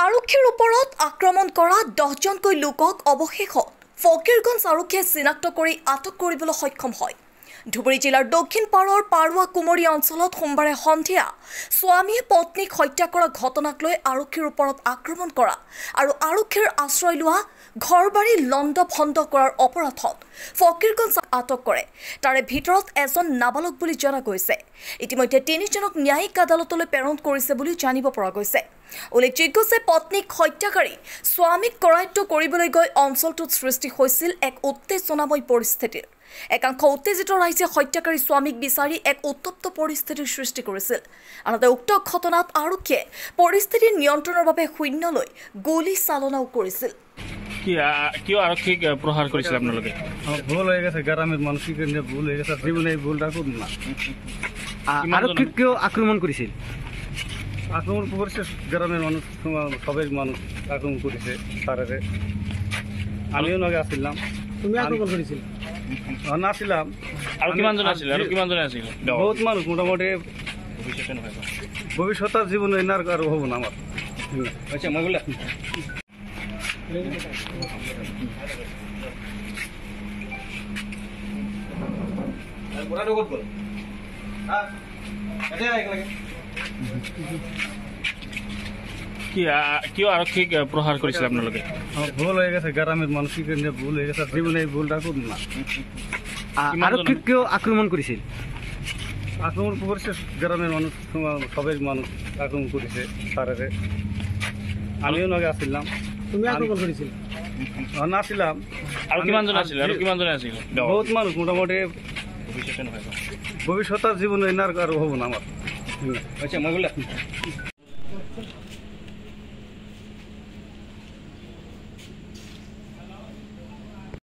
আৰক্ষীৰ ওপৰত আক্ৰমণ কৰা 10জনকৈ লোকক অৱশেষত ফকীৰগঞ্জ আৰক্ষীয়ে চিনাক্ত কৰি আটক কৰিবলৈ সক্ষম হয়। ধুবুৰী জিলাৰ দক্ষিণ পাৰৰ পাৰুৱা কুমৰী অঞ্চলত সোমবাৰে সন্ধিয়া স্বামীয়ে পত্নীক হত্যা কৰা ঘটনাক লৈ আৰক্ষীৰ ওপৰত আক্ৰমণ কৰা আৰু আৰক্ষীৰ আশ্ৰয় লোৱা ঘৰবাৰী লণ্ড ভণ্ড কৰাৰ অপৰাধত ফকীৰগঞ্জ আটক কৰে। তাৰে ভিতৰত এজন নাবালক বুলি জনা গৈছে। ইতিমধ্যে 3জনক ন্যায়িক আদালতলৈ প্ৰেৰণ কৰিছে বুলি জানিব পৰা গৈছে। উল্লেখযোগ্য যে পত্নীক হত্যাকাৰী স্বামীক কৰায়ত্ব কৰিবলৈ গৈ অঞ্চলটোত সৃষ্টি হৈছিল এক উত্তেজনাময় পৰিস্থিতিৰ। একাংশ উত্তেজিত ৰাইজে হত্যাকাৰী স্বামীক বিচাৰি এক উত্তপ্ত পৰিস্থিতিৰ সৃষ্টি কৰিছিল। আনহাতে উক্ত ঘটনাত আৰক্ষীয়ে পৰিস্থিতি নিয়ন্ত্ৰণৰ বাবে শূন্যলৈ গুলী চালনাও কৰিছিল। কিয় আৰক্ষীক প্ৰহাৰ কৰিছিল আপোনালোকে? ভুল হৈ গৈছে, গ্ৰামেৰ মানসিক ভুল হৈ গৈছে, জীবনে এই ভুলটা করুন না। আরক্ষীক কিয় আক্রমণ করেছিল? আক্রমণ করেছে গ্রামের মানুষ, সবাই মানুষ আক্রমণ করেছে তারারে। আমিও নগে আসছিলাম। তুমি আক্রমণ করেছিল? নাছিলাম। আৰু কিমান জন আছিল? বহুত মানুষ, মোটামুটি ভবিষ্যতেৰ জীবনে এনাৰ আৰ হব না আমাৰ। আচ্ছা, মই বলে কিয় আৰক্ষীক প্ৰহাৰ কৰিছিল আপোনালোকে? ভুল হৈ গৈছে, গ্রামের মানসিক ভুল হৈ গৈছে, জীবনে এই ভুলটা করুন না। আরক্ষীক কিয় আক্রমণ করেছিল? আক্রমণ করেছে গ্রামের মানুষ, সবাই মানুষ আক্রমণ করেছে তারারে। আমিও নগে আসছিলাম। তুমি আক্রমণ করেছিল? নাছিলাম। আৰু কিমান জন আছিল? বহুত মানুষ, মোটামুটি ভবিষ্যতেৰ জীবনে এনাৰ আৰ হব না আমাৰ। আচ্ছা, মই বলে